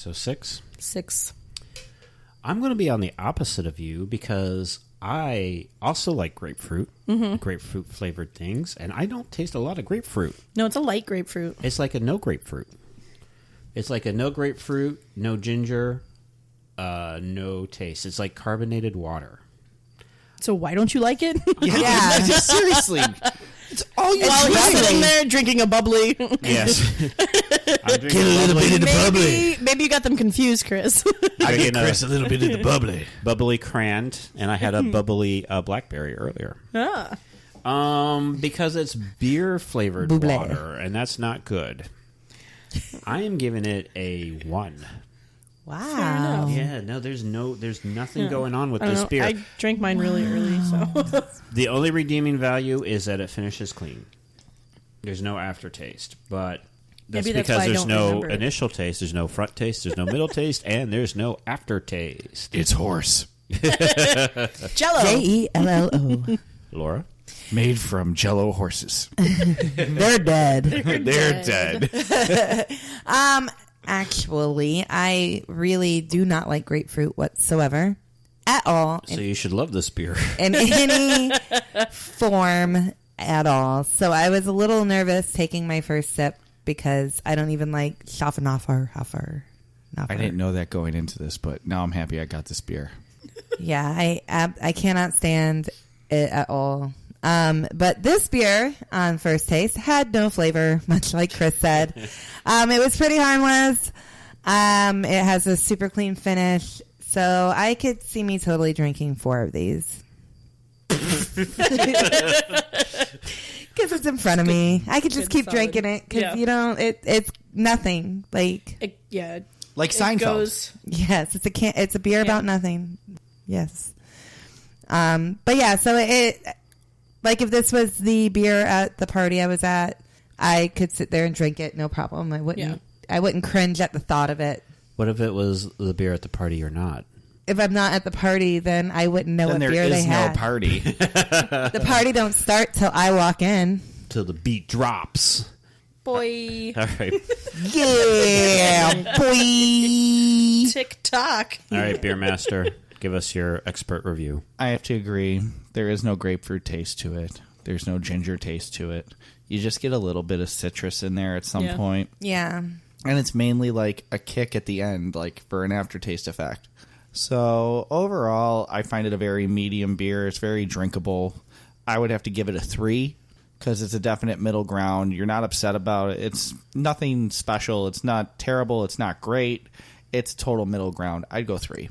So 6? 6. I'm going to be on the opposite of you because I also like grapefruit, grapefruit flavored things, and I don't taste a lot of grapefruit. No, it's a light grapefruit. It's like a no grapefruit. It's like a no grapefruit, no ginger, no taste. It's like carbonated water. So why don't you like it? Yeah. Seriously. It's all you While he's sitting there drinking a bubbly. Yes. I'm drinking Get a little bit of the bubbly. Maybe you got them confused, Chris. I get Chris a little bit of the bubbly. Bubbly Crand, and I had a bubbly blackberry earlier. Because it's beer flavored water, and that's not good. I am giving it a 1. Wow. Yeah, no, there's nothing going on with this beer. I drank mine really early, so. The only redeeming value is that it finishes clean. There's no aftertaste, but that's Maybe that's because why I there's don't no remember it. initial taste, there's no front taste, there's no middle taste, and there's no aftertaste. It's horse. Jello. Jello. Laura? Made from Jello horses. They're dead. They're dead. Actually, I really do not like grapefruit whatsoever. At all. So you should love this beer. In any form at all. So I was a little nervous taking my first sip because I don't even like Schaffenhofer. I didn't know that going into this, but now I'm happy I got this beer. Yeah, I cannot stand it at all. But this beer on first taste had no flavor, much like Chris said. It was pretty harmless. It has a super clean finish. So I could see me totally drinking 4 of these. Because it's in front of me. I could just keep drinking it because, it's nothing. Like, Like Seinfeld. Yes, it's a beer about nothing. Yes. But yeah, so it like if this was the beer at the party I was at, I could sit there and drink it, no problem. I wouldn't cringe at the thought of it. What if it was the beer at the party or not? If I'm not at the party, then I wouldn't know what beer they had. There is no party. The party don't start till I walk in. Till the beat drops. Boy. All right. Yeah, boy. TikTok. All right, Beer Master, give us your expert review. I have to agree. There is no grapefruit taste to it. There's no ginger taste to it. You just get a little bit of citrus in there at some point. Yeah. And it's mainly like a kick at the end, like for an aftertaste effect. So overall, I find it a very medium beer. It's very drinkable. I would have to give it a 3 because it's a definite middle ground. You're not upset about it. It's nothing special. It's not terrible. It's not great. It's total middle ground. I'd go 3.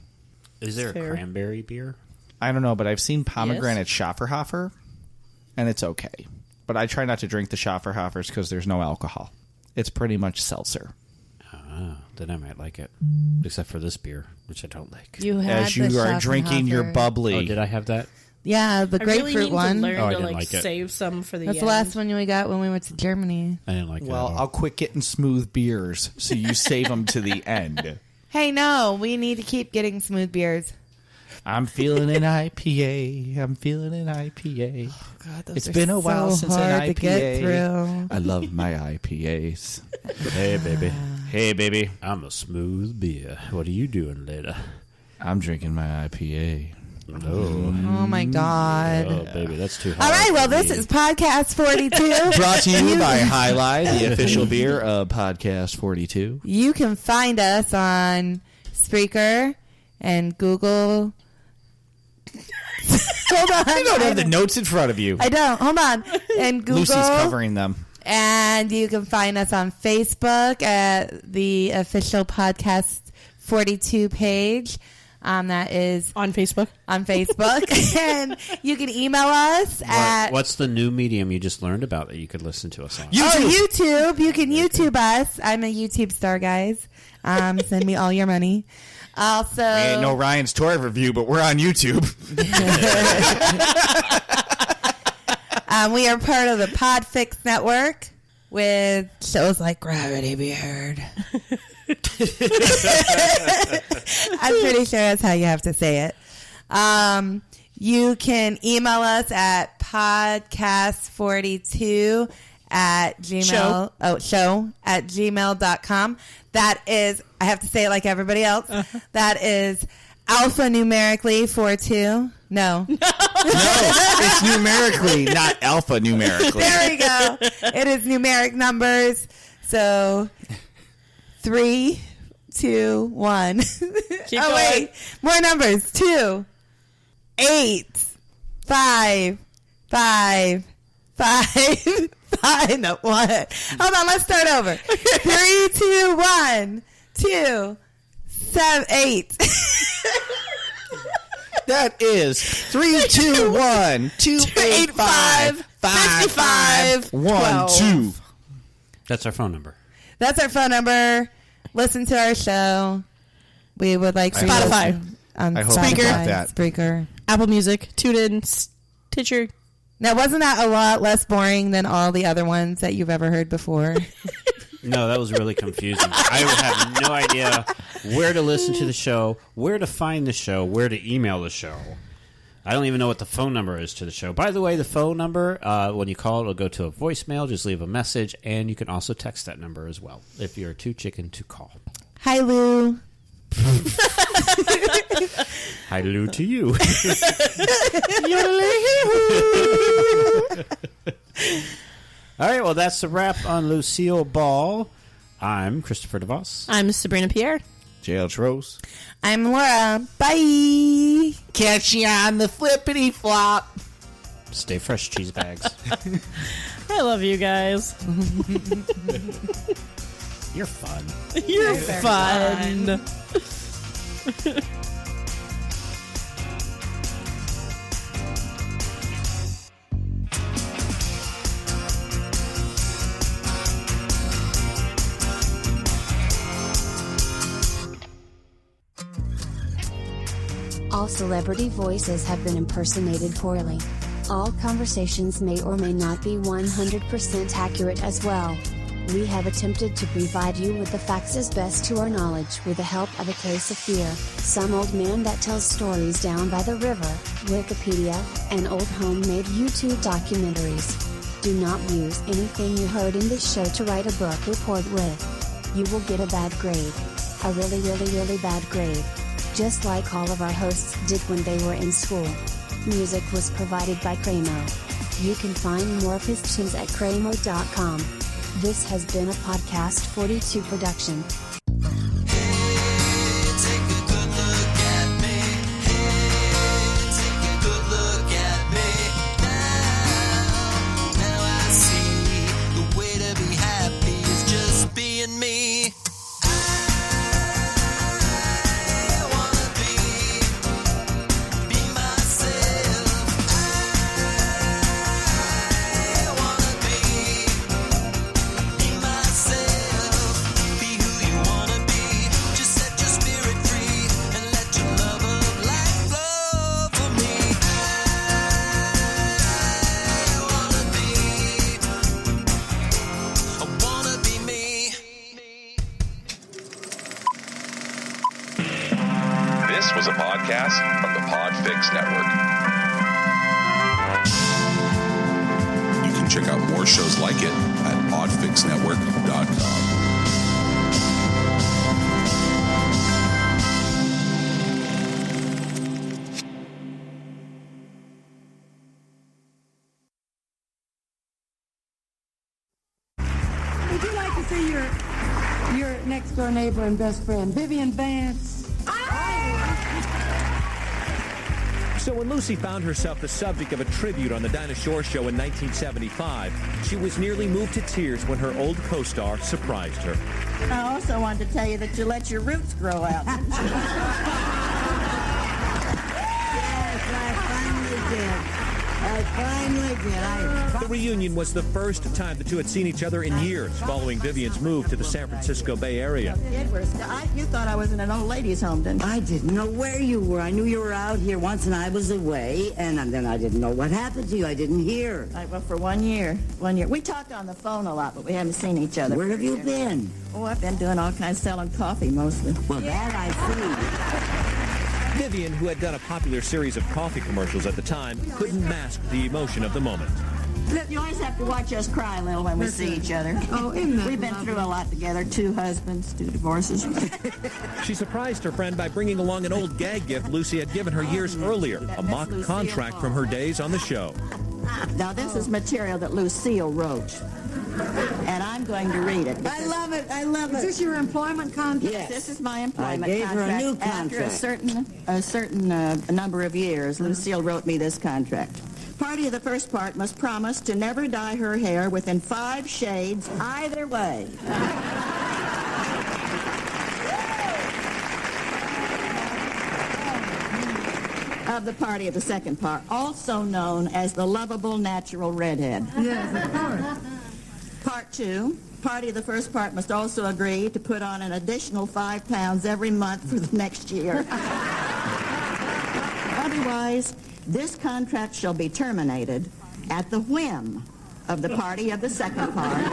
Is there a cranberry beer? I don't know, but I've seen pomegranate Schafferhofer, and it's okay. But I try not to drink the Schafferhofers because there's no alcohol. It's pretty much seltzer. Then I might like it. Except for this beer, which I don't like. You had As you are drinking your bubbly. Oh, did I have that? Yeah, the grapefruit one. To learn I to didn't like it. save some for the That's end. the last one we got when we went to Germany. I didn't like it. Well, I'll quit getting smooth beers, so you save them to the end. Hey, no, we need to keep getting smooth beers. I'm feeling an IPA. I'm feeling an IPA. Oh, God, those it's are been a while so since an hard IPA. to get through. I love my IPAs. Hey, baby. Hey, baby. I'm a smooth beer. What are you doing later? I'm drinking my IPA. Oh, my God. Oh, baby, that's too hard. All right, well, for this me. is Podcast 42. Brought to you by High Life, the official beer of Podcast 42. You can find us on Spreaker and Google. Hold on. You don't have the notes in front of you. I don't. Hold on. And Google. Lucy's covering them. And you can find us on Facebook at the official Podcast 42 page. That is On Facebook. on Facebook. And you can email us at What's the new medium you just learned about that you could listen to us on? YouTube. You can YouTube us. I'm a YouTube star, guys. Send me all your money. Also, We ain't no Ryan's toy review, but we're on YouTube. we are part of the Podfix Network with shows like Gravity Beard. I'm pretty sure that's how you have to say it. You can email us at podcast42 at gmail. Show at gmail.com. That is, I have to say it like everybody else. That is alphanumerically 42. No. No, it's numerically, not alpha-numerically. There we go. It is numeric numbers. So 3, 2, 1. Keep oh, going. wait. More numbers. 2, 8, 5, 5, 5, 5. No, 1. Hold on. Let's start over. 3, 2, 1, 2, 7, 8. That is 3, 2, 1, 2, 8, 5, 55, 1, 2. That's our phone number. That's our phone number. Listen to our show. We would like for you to Spotify. listen on I hope Spotify, you got that. Spreaker. Apple Music, TuneIn, Stitcher. Now, wasn't that a lot less boring than all the other ones that you've ever heard before? No, that was really confusing. I would have no idea where to listen to the show, where to find the show, where to email the show. I don't even know what the phone number is to the show. By the way, the phone number, when you call, it'll go to a voicemail. Just leave a message, and you can also text that number as well if you're too chicken to call. Hi, Lou. Hi, Lou, to you. All right, well, that's the wrap on Lucille Ball. I'm Christopher DeVos. I'm Sabrina Pierre. Jail Rose. I'm Laura. Bye. Catch you on the flippity flop. Stay fresh, cheese bags. I love you guys. You're fun. You're fun. All celebrity voices have been impersonated poorly. All conversations may or may not be 100% accurate as well. We have attempted to provide you with the facts as best to our knowledge with the help of a case of fear, some old man that tells stories down by the river, Wikipedia, and old homemade YouTube documentaries. Do not use anything you heard in this show to write a book report with. You will get a bad grade. A really really bad grade. Just like all of our hosts did when they were in school. Music was provided by Cramo. You can find more of his tunes at cramo.com. This has been a Podcast 42 production. This was a podcast from the Podfix Network. You can check out more shows like it at podfixnetwork.com. Would you like to see your next door neighbor and best friend, Vivian Vance? So when Lucy found herself the subject of a tribute on the Dinah Shore Show in 1975, she was nearly moved to tears when her old co-star surprised her. I also wanted to tell you that you let your roots grow out, didn't you? Yes, I finally did. The reunion was the first time the two had seen each other in years following Vivian's move to the San Francisco Bay Area. You thought I was in an old ladies' home, didn't you? I didn't know where you were. I knew you were out here once, and I was away, and then I didn't know what happened to you. I didn't hear. Well, for 1 year. 1 year. We talked on the phone a lot, but we haven't seen each other. Where have you been? Oh, I've been doing all kinds, selling coffee mostly. Well, that I see. Vivian, who had done a popular series of coffee commercials at the time, couldn't mask the emotion of the moment. You always have to watch us cry a little when we see each other. Oh, isn't that We've been lovely? through a lot together. 2 husbands, 2 divorces. She surprised her friend by bringing along an old gag gift Lucy had given her years earlier, a mock Lucille contract Ball. from her days on the show. Now, this is material that Lucille wrote, and I'm going to read it. I love it. I love Is this your employment contract? Yes. This is my employment I gave her a contract. new After contract. a certain number of years, Lucille wrote me this contract. Party of the first part must promise to never dye her hair within 5 shades either way. Of the party of the second part, also known as the lovable natural redhead. Yes, of course. Part 2, party of the first part must also agree to put on an additional 5 pounds every month for the next year. Otherwise, this contract shall be terminated at the whim of the party of the second part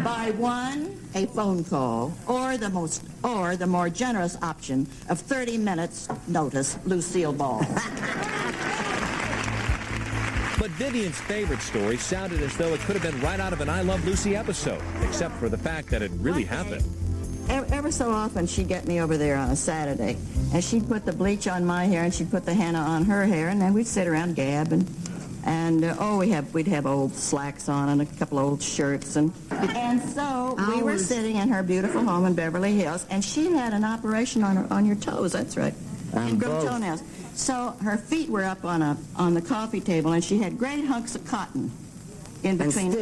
by 1, a phone call, or the more generous option of 30 minutes notice, Lucille Ball. But Vivian's favorite story sounded as though it could have been right out of an I Love Lucy episode, except for the fact that it really happened. Ever so often, she'd get me over there on a Saturday, and she'd put the bleach on my hair, and she'd put the henna on her hair, and then we'd sit around gab, and we'd have old slacks on and a couple old shirts, and so we were sitting in her beautiful home in Beverly Hills, and she had an operation on your toes. That's right, and grow toenails. So her feet were up on the coffee table, and she had great hunks of cotton in between.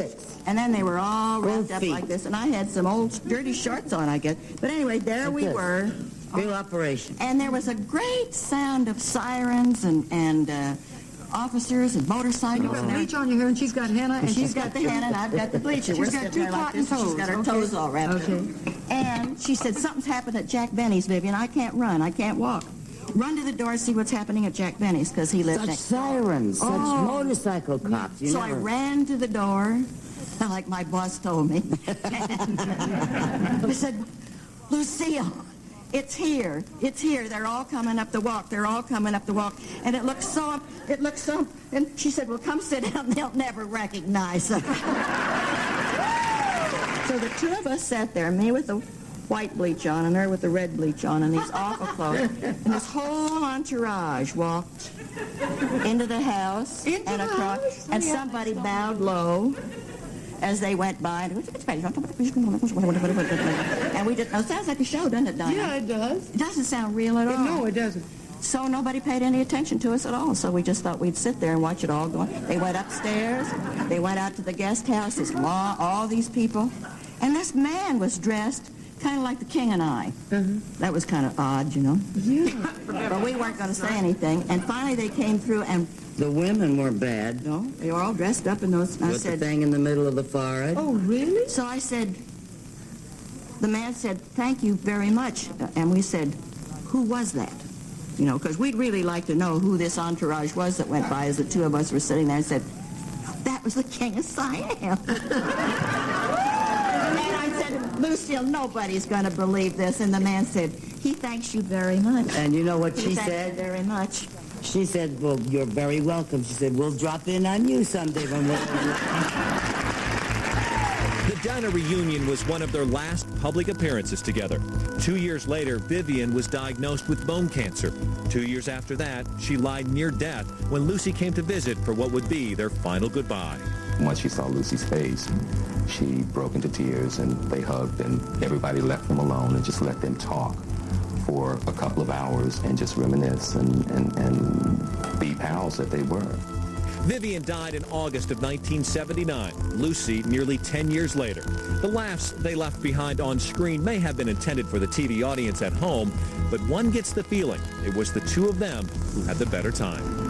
And then they were all wrapped up like this, and I had some old dirty shorts on, I guess. But anyway, there we were. Real operation. And there was a great sound of sirens and officers and motorcycles. You've got bleach on your hair, and she's got henna, and She's got the henna, and I've got the bleach. She's got 2 cotton toes. She's got her toes all wrapped up. Okay. And she said, something's happened at Jack Benny's, Vivian. I can't run. I can't walk. Run to the door, see what's happening at Jack Benny's, because he lived Such next door. sirens, such motorcycle cops. You So never... I ran to the door, like my boss told me. I said, Lucille, it's here. It's here. They're all coming up the walk. They're all coming up the walk. And it looks so, and she said, well, come sit down. They'll never recognize us. So the 2 of us sat there, me with the white bleach on and her with the red bleach on and these awful clothes. And this whole entourage walked into the house and across, and somebody bowed low as they went by. And we didn't know. It sounds like a show, doesn't it, Diane? Yeah, it does. It doesn't sound real at all. No, it doesn't. So nobody paid any attention to us at all. So we just thought we'd sit there and watch it all go on. They went upstairs. They went out to the guest house. All these people. And this man was dressed kind of like the King and I. That was kind of odd, you know. Yeah. But we weren't going to say anything. And finally they came through, and The women were bad. no, they were all dressed up in those. I With the said, thing in the middle of the forehead. Oh, really? so I said, the man said, thank you very much. And we said, who was that? You know, because we'd really like to know who this entourage was that went by as the 2 of us were sitting there, and said, that was the King of Siam. And I said, Lucille, nobody's going to believe this. And the man said, he thanks you very much. And you know what she He thanks said? you very much. She said, well, you're very welcome. She said, we'll drop in on you someday when we're... The Donna reunion was one of their last public appearances together. 2 years later, Vivian was diagnosed with bone cancer. 2 years after that, she lied near death when Lucy came to visit for what would be their final goodbye. Once she saw Lucy's face, she broke into tears, and they hugged, and everybody left them alone and just let them talk for a couple of hours and just reminisce and be pals that they were. Vivian died in August of 1979. Lucy nearly 10 years later. The laughs they left behind on screen may have been intended for the TV audience at home, but one gets the feeling it was the 2 of them who had the better time.